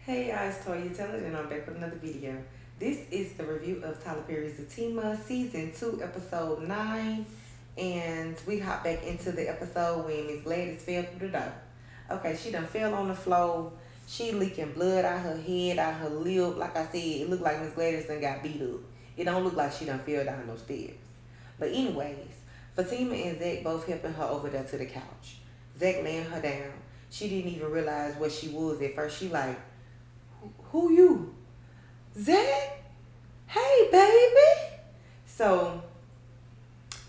Hey guys, Toya Taylor, and I'm back with another video. This is the review of Tyler Perry's Zatima Season 2, Episode 9. And we hop back into the episode when Miss Gladys fell through the door. Okay, she done fell on the floor. She leaking blood out her head, out her lip. Like I said, it looked like Miss Gladys done got beat up. It don't look like she done fell down those stairs. But anyways, Fatima and Zach both helping her over there to the couch. Zach laying her down. She didn't even realize what she was at first. She like, who you? Zach? Hey, baby. So,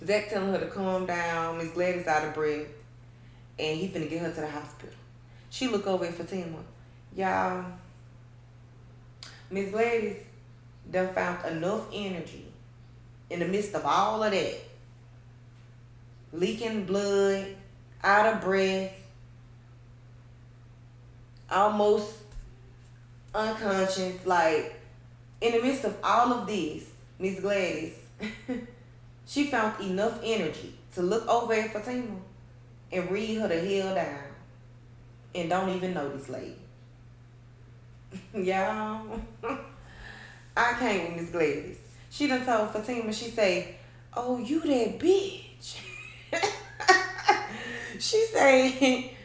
Zach telling her to calm down. Miss Gladys out of breath. And he finna get her to the hospital. She look over at Fatima. Y'all, Miss Gladys done found enough energy in the midst of all of that. Leaking blood, out of breath, almost unconscious, like in the midst of all of this, Miss Gladys, she found enough energy to look over at Fatima and read her the hell down and don't even know this lady. Y'all, I can't with Miss Gladys. She done told Fatima, she say, oh, you that bitch. She say,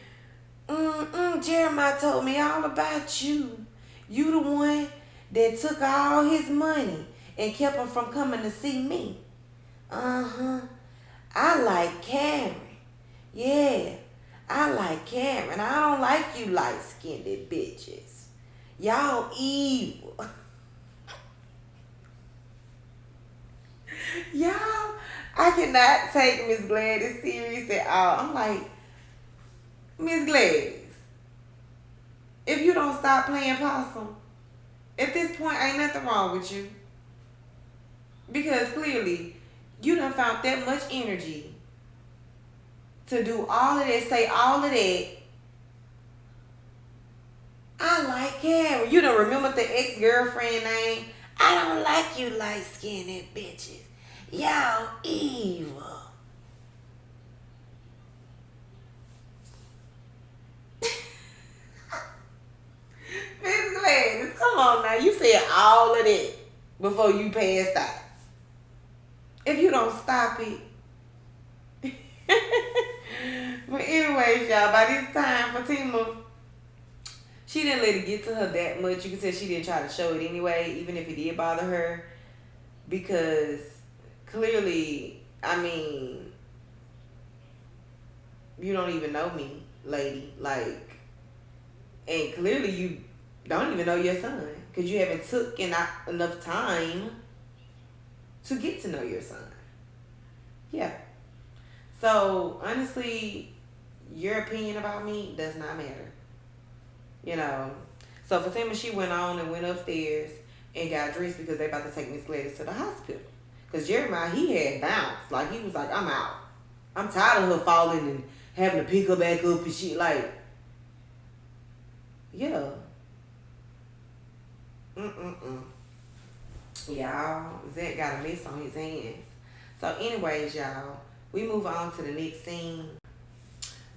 Jeremiah told me all about you. You the one that took all his money and kept him from coming to see me. Uh-huh. I like Karen. Yeah, I like Karen. I don't like you light-skinned bitches. Y'all evil. Y'all, I cannot take Miss Gladys serious at all. I'm like, Miss Gladys, if you don't stop playing possum, at this point, ain't nothing wrong with you. Because clearly, you done found that much energy to do all of that, say all of that. I like Karen. You done remember the ex-girlfriend name? I don't like you light-skinned bitches. Y'all evil. Miss Gladys, come on now. You said all of that before you passed out. If you don't stop it. But anyways, y'all, by this time, Fatima, she didn't let it get to her that much. You can tell she didn't try to show it anyway, even if it did bother her. Because clearly, I mean, you don't even know me, lady. Like, and clearly you don't even know your son. Because you haven't took enough time to get to know your son. Yeah. So, honestly, your opinion about me does not matter. You know. So, Fatima, she went on and went upstairs and got dressed because they about to take Miss Gladys to the hospital. Because Jeremiah, he had bounced. Like, he was like, I'm out. I'm tired of her falling and having to pick her back up and shit. Like, yeah. Y'all, Zach got a mess on his hands. So, anyways, y'all, we move on to the next scene.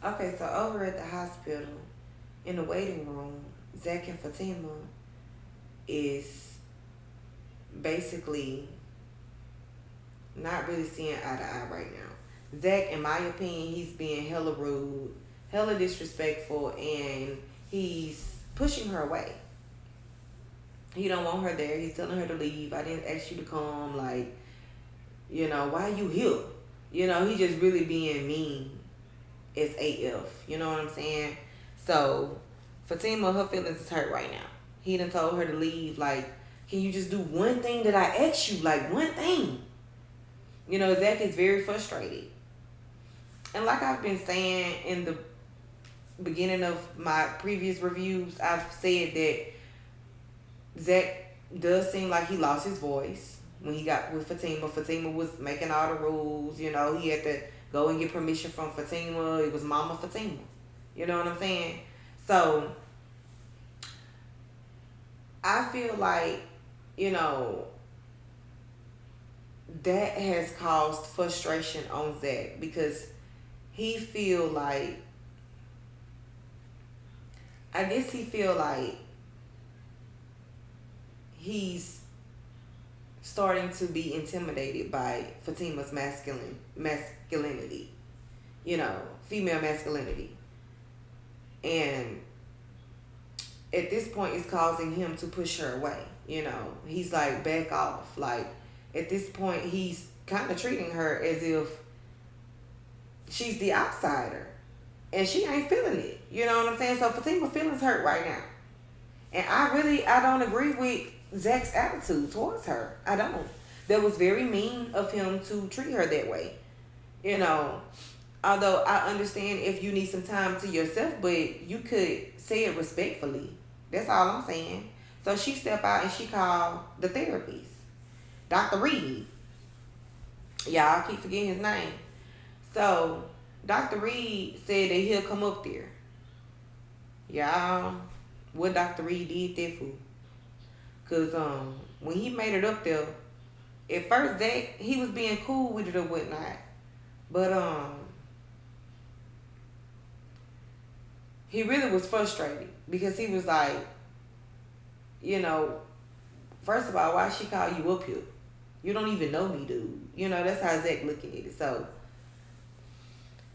Okay, so over at the hospital, in the waiting room, Zach and Fatima is basically not really seeing eye to eye right now. Zach, in my opinion, he's being hella rude, hella disrespectful, and he's pushing her away. He don't want her there. He's telling her to leave. I didn't ask you to come. Like, you know, why you here? You know, he just really being mean as AF. You know what I'm saying? So, Fatima, her feelings is hurt right now. He done told her to leave. Like, can you just do one thing that I asked you? Like, one thing. You know, Zach is very frustrated. And like I've been saying in the beginning of my previous reviews, I've said that Zach does seem like he lost his voice when he got with Fatima. Fatima was making all the rules. You know, he had to go and get permission from Fatima. It was Mama Fatima. You know what I'm saying? So, I feel like, you know, that has caused frustration on Zach because he feel like, I guess he feel like he's starting to be intimidated by Fatima's masculinity, female masculinity. And at this point, it's causing him to push her away. He's like, back off. Like, at this point, he's kind of treating her as if she's the outsider. And she ain't feeling it. You know what I'm saying? So Fatima feelings hurt right now. And I don't agree with Zach's attitude towards her. I don't. That was very mean of him to treat her that way. Although I understand if you need some time to yourself, but you could say it respectfully. That's all I'm saying. So she stepped out and she called the therapist, Dr. Reed. Y'all keep forgetting his name. So Dr. Reed said that he'll come up there. Y'all, what Dr. Reed did that for? Cause when he made it up there, at first Zach, he was being cool with it or whatnot. But he really was frustrated because he was like, first of all, why she call you up here? You don't even know me, dude. That's how Zach looking at it. So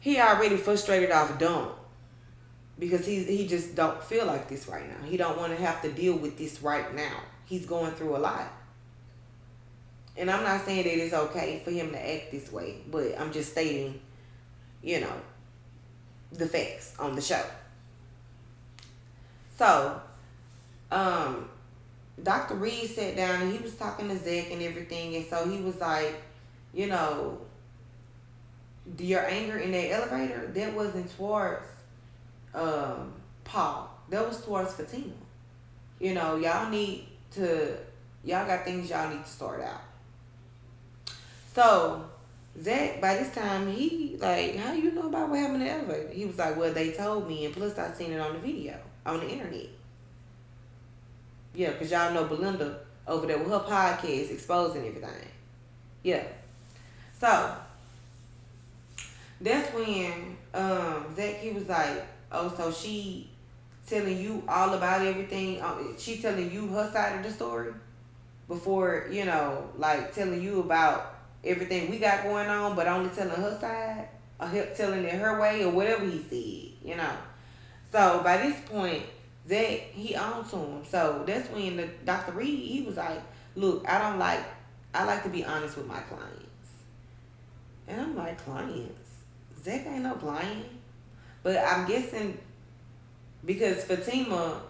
he already frustrated off dump because he just don't feel like this right now. He don't want to have to deal with this right now. He's going through a lot. And I'm not saying that it's okay for him to act this way, but I'm just stating, the facts on the show. So, Dr. Reed sat down and he was talking to Zach and everything. And so he was like, your anger in that elevator, that wasn't towards Paul. That was towards Fatima. Y'all got things y'all need to sort out. So, Zach, by this time, he like, how you know about what happened in the elevator? He was like, well, they told me, and plus I seen it on the video, on the internet. Yeah, because y'all know Belinda over there with her podcast exposing everything. Yeah. So, that's when Zach, he was like, oh, so she telling you all about everything? She telling you her side of the story? Before, like telling you about everything we got going on, but only telling her side? Or telling it her way or whatever he said, So, by this point, Zach, he on to him. So that's when the Dr. Reed, he was like, look, I like to be honest with my clients. And I'm like, clients? Zach ain't no client. But I'm guessing because Fatima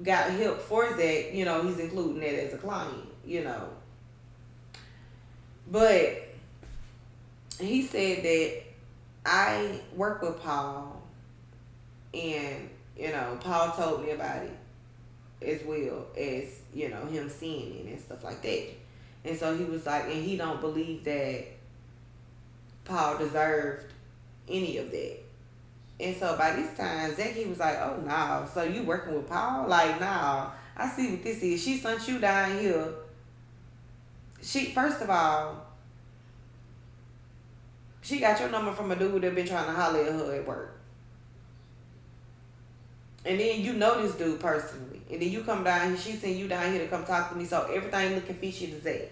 got help for Zach, he's including that as a client, But he said that I work with Paul and Paul told me about it as well as, him seeing it and stuff like that. And so he was like, and he don't believe that Paul deserved any of that. And so by this time, Zach, he was like, oh, no. So you working with Paul? Like, no. I see what this is. She sent you down here. First of all, she got your number from a dude that been trying to holler at her at work. And then you know this dude personally. And then you come down here, she sent you down here to come talk to me. So everything looking fishy to Zach.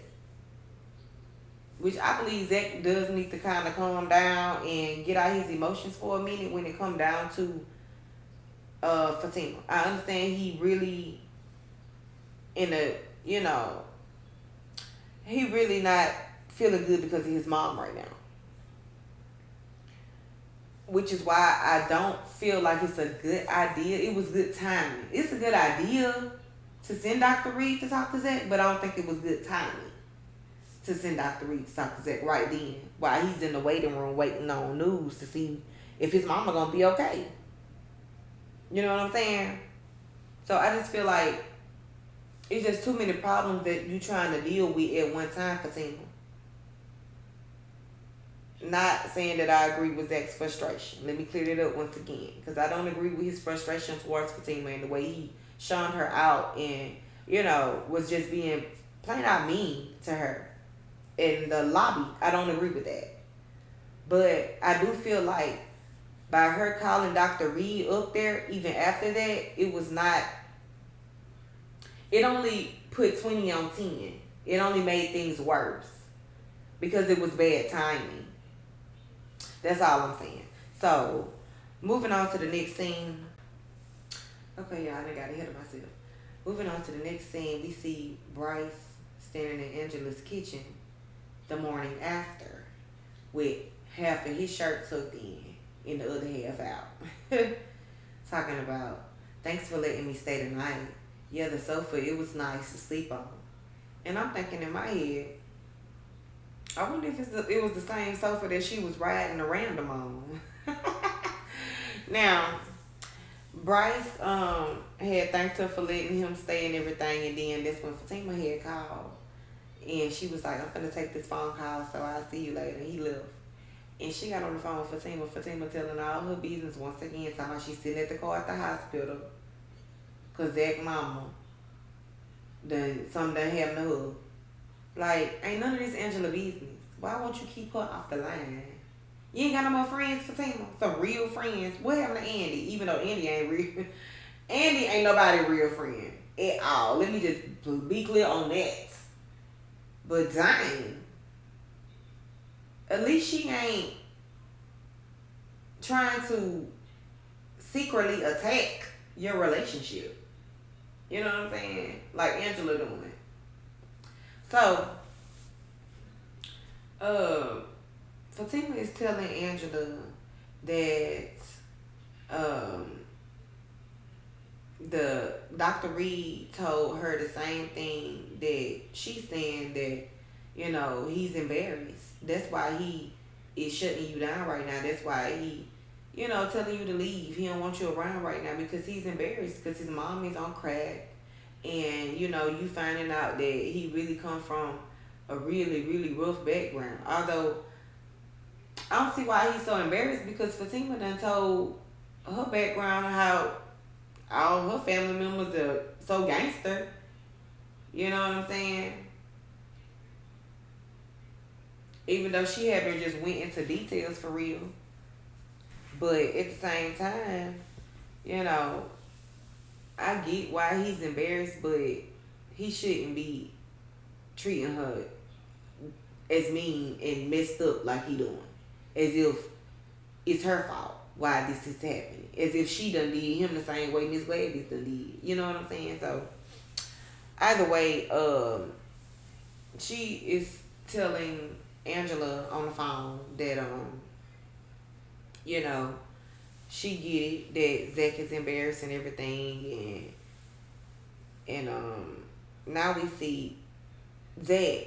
Which I believe Zach does need to kind of calm down and get out his emotions for a minute when it come down to Fatima. I understand he really he really not feeling good because of his mom right now. Which is why I don't feel like it's a good idea. It was good timing. It's a good idea to send Dr. Reed to talk to Zach, but I don't think it was good timing to send Dr. Reed to talk to Zach right then while he's in the waiting room waiting on news to see if his mama gonna be okay. You know what I'm saying? So I just feel like it's just too many problems that you trying to deal with at one time, Fatima. Not saying that I agree with Zach's frustration. Let me clear that up once again. Because I don't agree with his frustration towards Fatima and the way he shunned her out and, was just being plain out mean to her in the lobby. I don't agree with that. But I do feel like by her calling Dr. Reed up there, even after that, it was not It only put 20 on 10. It only made things worse because it was bad timing. That's all I'm saying. So, moving on to the next scene. Okay, y'all, I got ahead of myself. Moving on to the next scene, we see Bryce standing in Angela's kitchen the morning after with half of his shirt tucked in and the other half out. Talking about, thanks for letting me stay tonight. Yeah, the sofa, it was nice to sleep on. And I'm thinking in my head, I wonder if it was the same sofa that she was riding around them on. Now, Bryce had thanked her for letting him stay and everything, and then that's when Fatima had called. And she was like, I'm gonna take this phone call, so I'll see you later. And he left. And she got on the phone with Fatima. Fatima telling all her business once again, talking about she's sitting at the car at the hospital. Cause Zach mama something done happened to her. Like, ain't none of this Angela business. Why won't you keep her off the line? You ain't got no more friends, Fatima? Some real friends. What happened to Andy? Even though Andy ain't real. Andy ain't nobody real friend at all. Let me just be clear on that. But dang. At least she ain't trying to secretly attack your relationship. You know what I'm saying? Like Angela doing. So, Fatima is telling Angela that the Dr. Reed told her the same thing that she's saying, that, you know, he's embarrassed. That's why he is shutting you down right now. That's why he, you know, telling you to leave. He don't want you around right now because he's embarrassed because his mom is on crack. And, you know, you finding out that he really come from a really, really rough background. Although, I don't see why he's so embarrassed because Fatima done told her background, how all her family members are so gangster. You know what I'm saying? Even though she haven't just went into details for real. But at the same time, you know, I get why he's embarrassed, but he shouldn't be treating her as mean and messed up like he doing. As if it's her fault why this is happening. As if she done did him the same way Miss Gladys done did. You know what I'm saying? So, either way, she is telling Angela on the phone that, you know, she get it that Zach is embarrassed and everything, and now we see Zach,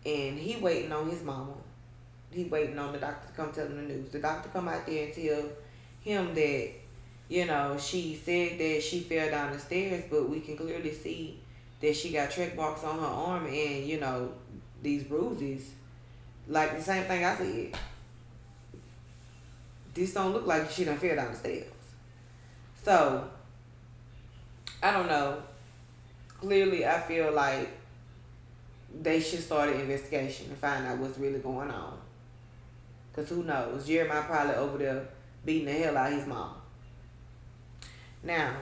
and he waiting on his mama. He waiting on the doctor to come tell him the news. The doctor come out there and tell him that, you know, she said that she fell down the stairs, but we can clearly see that she got track marks on her arm and, you know, these bruises. Like the same thing I said. This don't look like she done fell down the stairs. So, I don't know. Clearly, I feel like they should start an investigation and find out what's really going on. Because who knows? Jeremiah probably over there beating the hell out of his mom. Now,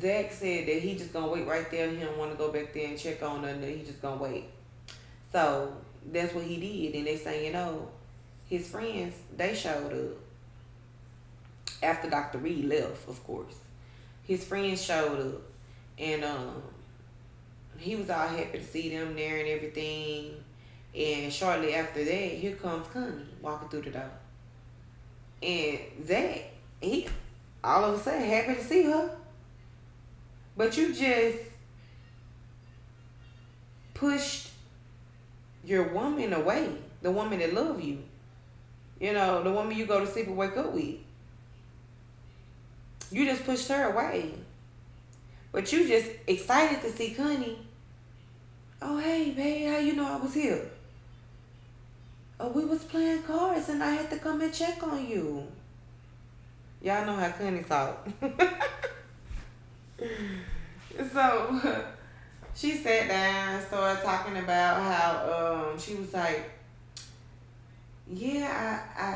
Zach said that he just gonna wait right there. He don't want to go back there and check on her. And he just gonna wait. So, that's what he did. And they say, you know, his friends, they showed up. After Dr. Reed left, of course. His friends showed up. And he was all happy to see them there and everything. And shortly after that, here comes Connie walking through the door. And Zach, he all of a sudden happy to see her. But you just pushed your woman away. The woman that love you. You know, the woman you go to sleep and wake up with. You just pushed her away. But you just excited to see Connie. Oh, hey, babe, how you know I was here? Oh, we was playing cards and I had to come and check on you. Y'all know how Connie talk. So, she sat down and started talking about how she was like, yeah,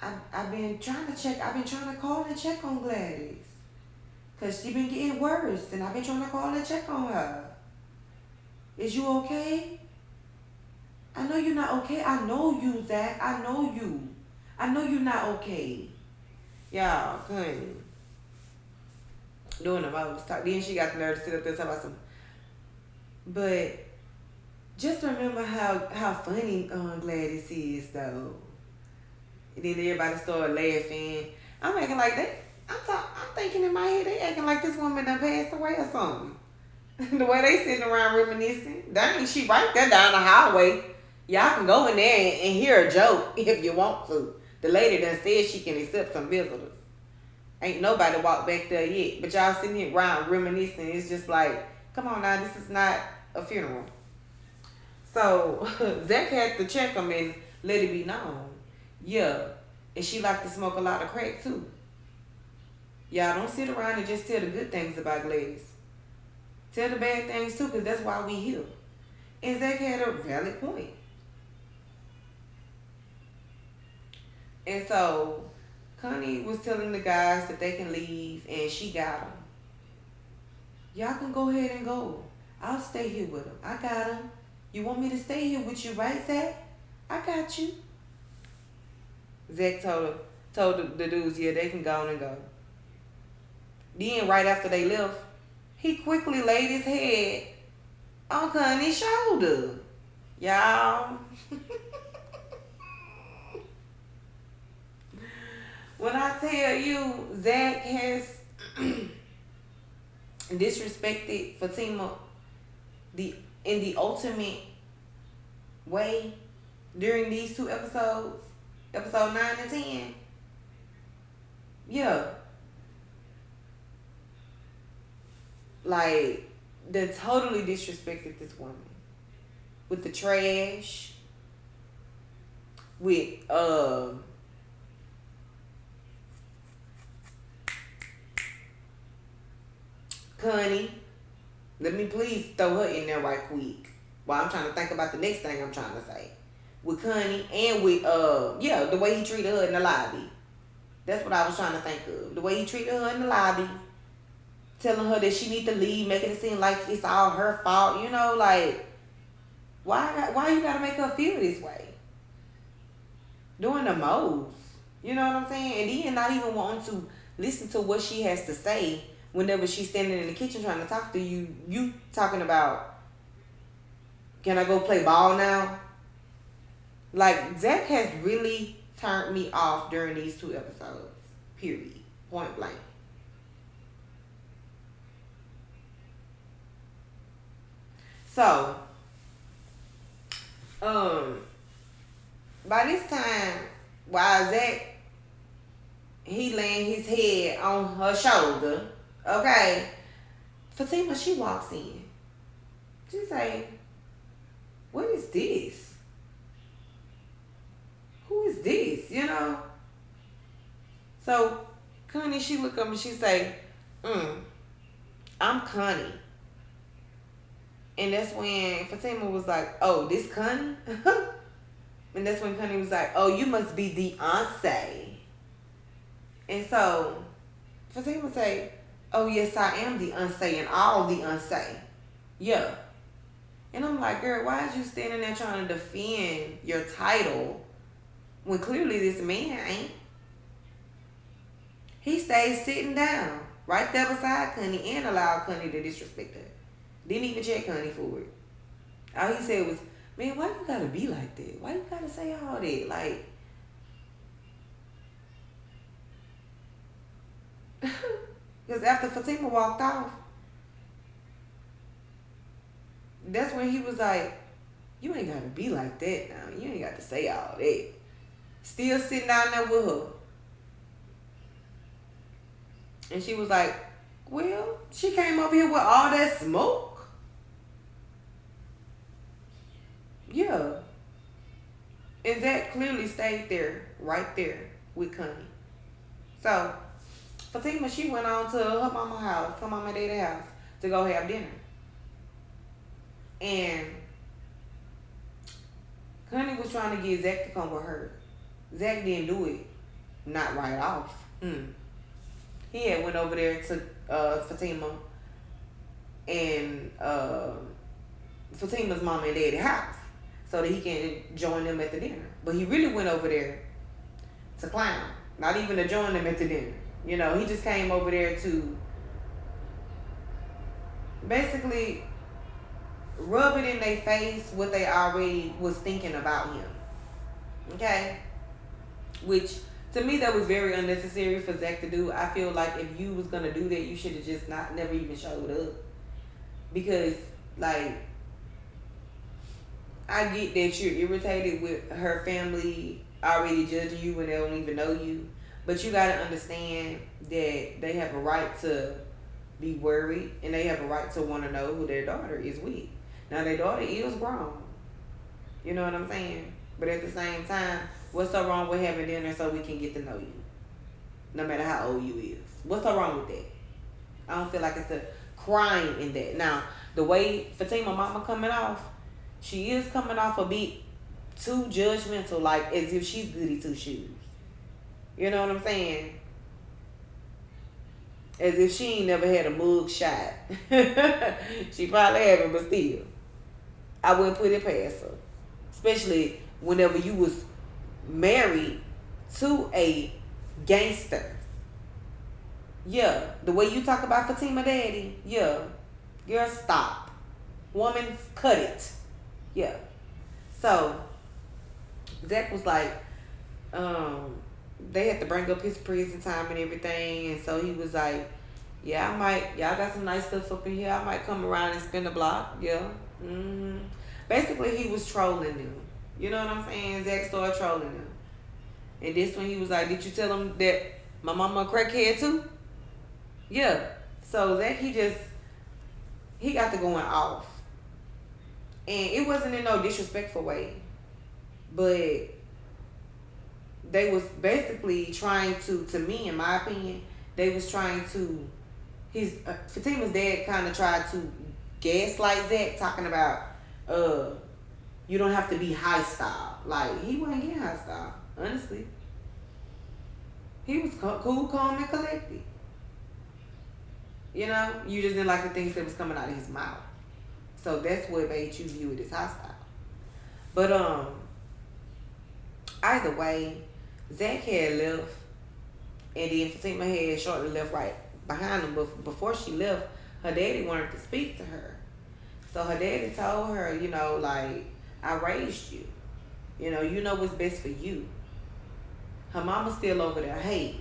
I've been trying to call and check on Gladys. Because she been getting worse. And I've been trying to call and check on her. Is you okay? I know you're not okay. I know you, Zach. I know you. I know you're not okay. Y'all, Connie. Doing the most. Then she got the nerve to sit up there and talk about some. But just remember how funny Gladys is, though. And then everybody started laughing. I'm acting like that. I'm thinking in my head, they acting like this woman done passed away or something. The way they sitting around reminiscing. Dang, she right there down the highway. Y'all can go in there and hear a joke if you want to. The lady done said she can accept some visitors. Ain't nobody walked back there yet. But y'all sitting here around reminiscing. It's just like, come on now, this is not a funeral. So, Zach had to check him and let it be known. Yeah. And she like to smoke a lot of crack too. Y'all don't sit around and just tell the good things about Gladys. Tell the bad things too, because that's why we here. And Zach had a valid point. And so, Connie was telling the guys that they can leave, and she got them. Y'all can go ahead and go. I'll stay here with them. I got them. You want me to stay here with you, right, Zach? I got you. Zach told the dudes, yeah, they can go on and go. Then, right after they left, he quickly laid his head on Connie's shoulder. Y'all. When I tell you, Zach has disrespected Fatima in the ultimate way during these two episodes, episode 9 and 10. Yeah. Like, they totally disrespected this woman. With the trash. With, Connie. Let me please throw her in there right quick. While I'm trying to think about the next thing I'm trying to say. With Connie and with, the way he treated her in the lobby. That's what I was trying to think of. The way he treated her in the lobby. Telling her that she need to leave, making it seem like it's all her fault. You know, like, why you gotta make her feel this way? Doing the most. You know what I'm saying? And then not even wanting to listen to what she has to say whenever she's standing in the kitchen trying to talk to you. You talking about, can I go play ball now? Like, Zach has really turned me off during these two episodes. Period. Point blank. So, by this time, while Zach, he laying his head on her shoulder, okay, Fatima, she walks in. She say, what is this? Who is this, you know? So, Connie, she look up and she say, I'm Connie. And that's when Fatima was like, oh, this Connie? And that's when Connie was like, oh, you must be the Ansay. And so Fatima say, oh, yes, I am the Ansay and all the Ansay. Yeah. And I'm like, girl, why is you standing there trying to defend your title when clearly this man ain't? He stayed sitting down right there beside Connie and allowed Connie to disrespect her. Didn't even check Connie for it. All he said was, man, why you gotta be like that? Why you gotta say all that? Like, because after Fatima walked off, that's when he was like, you ain't gotta be like that now. You ain't got to say all that. Still sitting down there with her. And she was like, well, she came over here with all that smoke. Yeah. And Zach clearly stayed there, right there with Connie. So, Fatima, she went on to her mama's house, her mama and daddy's house, to go have dinner. And Connie was trying to get Zach to come with her. Zach didn't do it. Not right off. he had went over there to Fatima and Fatima's mom and daddy's house so that he can join them at the dinner. But he really went over there to clown, not even to join them at the dinner. You know, he just came over there to basically rub it in their face what they already was thinking about him. Okay? Which, to me, that was very unnecessary for Zach to do. I feel like if you was going to do that, you should have just never even showed up. Because, like, I get that you're irritated with her family already judging you when they don't even know you. But you got to understand that they have a right to be worried and they have a right to want to know who their daughter is with. Now, their daughter is grown. You know what I'm saying? But at the same time, what's so wrong with having dinner so we can get to know you? No matter how old you is. What's so wrong with that? I don't feel like it's a crime in that. Now, the way Fatima mama coming off, she is coming off a bit too judgmental, like as if she's goody two shoes. You know what I'm saying? As if she ain't never had a mug shot. She probably haven't, but still. I wouldn't put it past her. Especially whenever you was married to a gangster. Yeah. The way you talk about Fatima daddy. Yeah. Girl, stop. Woman, cut it. Yeah. So, Zach was like, they had to bring up his prison time and everything, and so he was like, yeah, y'all got some nice stuff up in here, I might come around and spin the block. Yeah. Basically, he was trolling them. You know what I'm saying? Zach started trolling them. And this when he was like, did you tell him that my mama a crackhead too? Yeah. So Zach, he got to going off. And it wasn't in no disrespectful way. But they was basically trying to me, in my opinion, they was trying to, Fatima's dad kind of tried to gaslight Zach, talking about, you don't have to be high style. Like, he wasn't getting high style, honestly. He was cool, calm, and collected. You know, you just didn't like the things that was coming out of his mouth. So that's what made you view it as high style. But, either way, Zach had left, and then Fatima had shortly left right behind him. But before she left, her daddy wanted to speak to her. So her daddy told her, you know, like, I raised you. You know what's best for you. Her mama's still over there. Hey.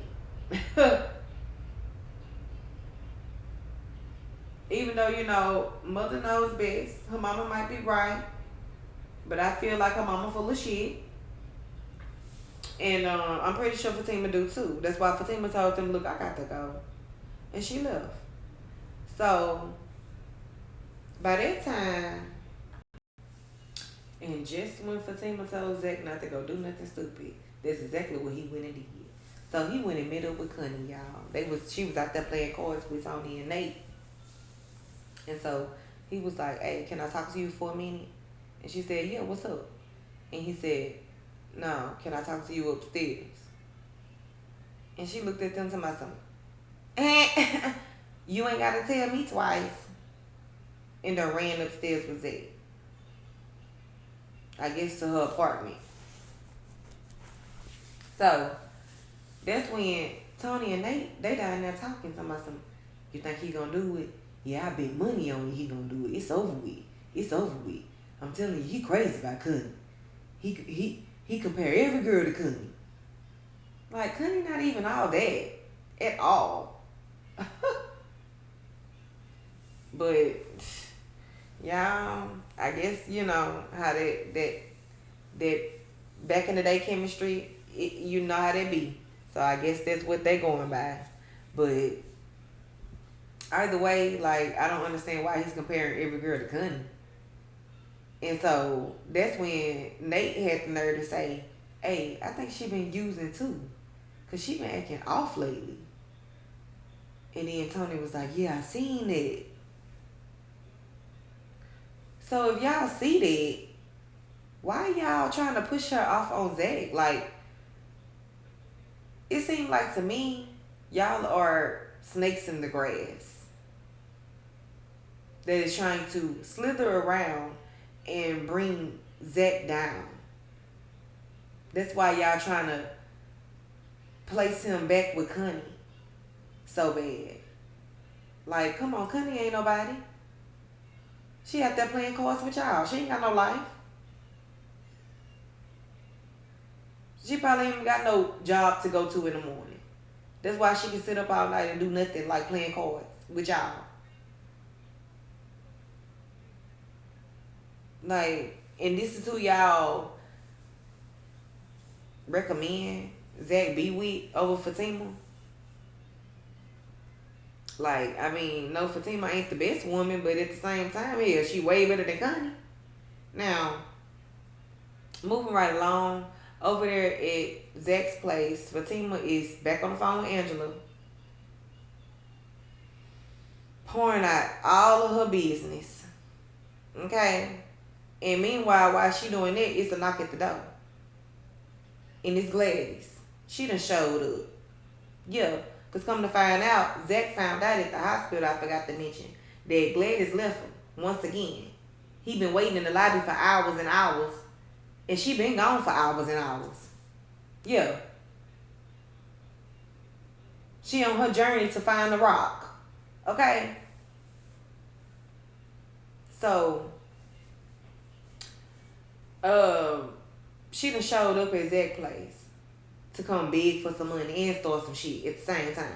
Even though, mother knows best. Her mama might be right. But I feel like her mama full of shit. And I'm pretty sure Fatima do too. That's why Fatima told them, look, I got to go. And she left. So, by that time, and just when Fatima told Zach not to go do nothing stupid, that's exactly what he went and did. So he went and met up with Connie, y'all. She was out there playing cards with Tony and Nate. And so he was like, hey, can I talk to you for a minute? And she said, yeah, what's up? And he said, no, can I talk to you upstairs? And she looked at them to myself. You ain't got to tell me twice. And then ran upstairs with Zach. I guess to her apartment. So, that's when Tony and Nate, they down there talking to myself. You think he gonna do it? Yeah, I bet money on you he gonna do it. It's over with. It's over with. I'm telling you, he crazy about Connie. He compare every girl to Connie. Like, Connie not even all that. At all. But, y'all, I guess, how that back in the day chemistry, you know how that be. So I guess that's what they going by. But either way, like, I don't understand why he's comparing every girl to Connie. And so that's when Nate had the nerve to say, hey, I think she been using too. Because she been acting off lately. And then Tony was like, yeah, I seen it. So if y'all see that, why y'all trying to push her off on Zach? Like, it seemed like to me, Y'all are snakes in the grass that is trying to slither around and bring Zach down. That's why y'all trying to place him back with Connie so bad. Like, come on, Connie ain't nobody. She out there playing cards with y'all. She ain't got no life. She probably ain't even got no job to go to in the morning. That's why she can sit up all night and do nothing like playing cards with y'all. Like, and this is who y'all recommend Zach be with over Fatima. Like, I mean, no, Fatima ain't the best woman, but at the same time, yeah, she way better than Connie. Now, moving right along, over there at Zach's place, Fatima is back on the phone with Angela, pouring out all of her business. Okay? And meanwhile, while she doing that, it's a knock at the door. And it's Gladys. She done showed up. Yeah, because come to find out, Zach found out at the hospital, I forgot to mention, that Gladys left him once again. He been waiting in the lobby for hours and hours. And she been gone for hours and hours. Yeah. She on her journey to find the rock. Okay? So, she done showed up at Zach's place to come beg for some money and start some shit at the same time.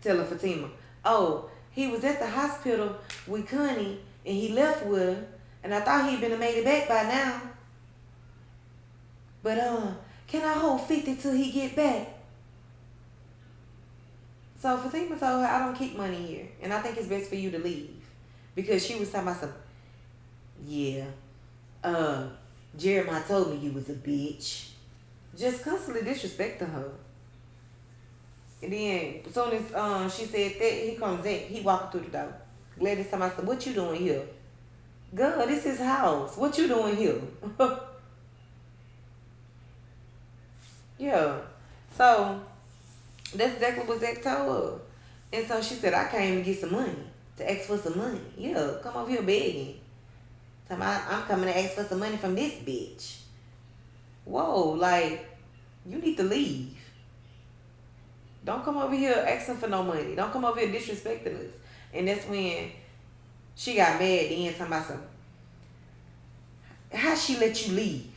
Telling Fatima, oh, he was at the hospital with Connie and he left with her, and I thought he'd been made it back by now. But can I hold 50 till he get back? So Fatima told her, I don't keep money here, and I think it's best for you to leave. Because she was talking about some, yeah, Jeremiah told me you was a bitch. Just constantly disrespecting her. And then, as soon as she said that, he comes in, he walking through the door. Gladys talking about, what you doing here? Girl, this is his house. What you doing here? Yeah. So, that's exactly what Zach told her. And so she said, I came to get some money. To ask for some money. Yeah, come over here begging. I'm coming to ask for some money from this bitch. Whoa, like, you need to leave. Don't come over here asking for no money. Don't come over here disrespecting us. And that's when she got mad then talking about some, how she let you leave?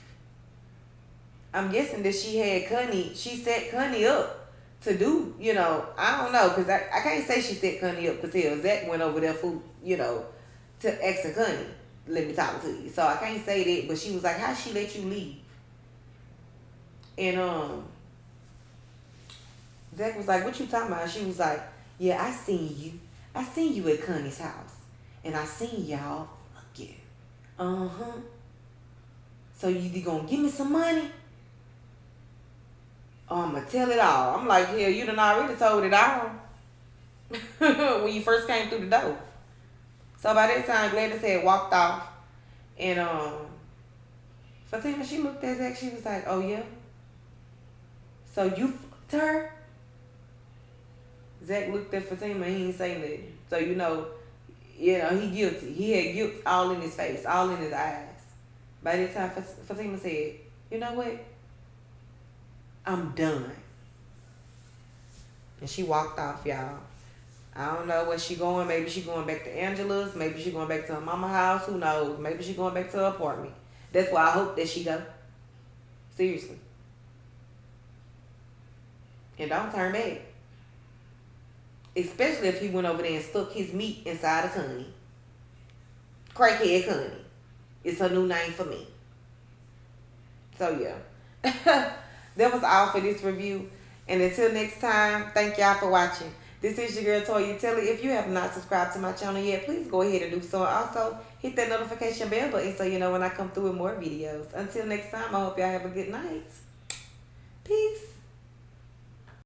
I'm guessing that she had Connie, she set Connie up to do, I don't know, because I can't say she set Connie up because hell, Zach went over there for, to ask Connie, let me talk to you. So I can't say that, but she was like, how she let you leave? And Zach was like, what you talking about? She was like, yeah, I seen you. I seen you at Connie's house. And I seen y'all fucking. Uh-huh. So you either gonna give me some money? Or I'm gonna tell it all. I'm like, hell, you done already told it all. When you first came through the door. So by that time, Gladys had walked off. And Fatima, she looked at Zach, she was like, oh yeah? So you fucked her? Zach looked at Fatima and he didn't say nothing. So he guilty. He had guilt all in his face, all in his eyes. By this time, Fatima said, you know what? I'm done. And she walked off, y'all. I don't know where she going. Maybe she going back to Angela's. Maybe she going back to her mama's house. Who knows? Maybe she going back to her apartment. That's why I hope that she go. Seriously. And don't turn back. Especially if he went over there and stuck his meat inside of Connie. Crackhead Connie. It's her new name for me. So, yeah. That was all for this review. And until next time, thank y'all for watching. This is your girl, Toya Telly. If you have not subscribed to my channel yet, please go ahead and do so. Also, hit that notification bell button so you know when I come through with more videos. Until next time, I hope y'all have a good night. Peace.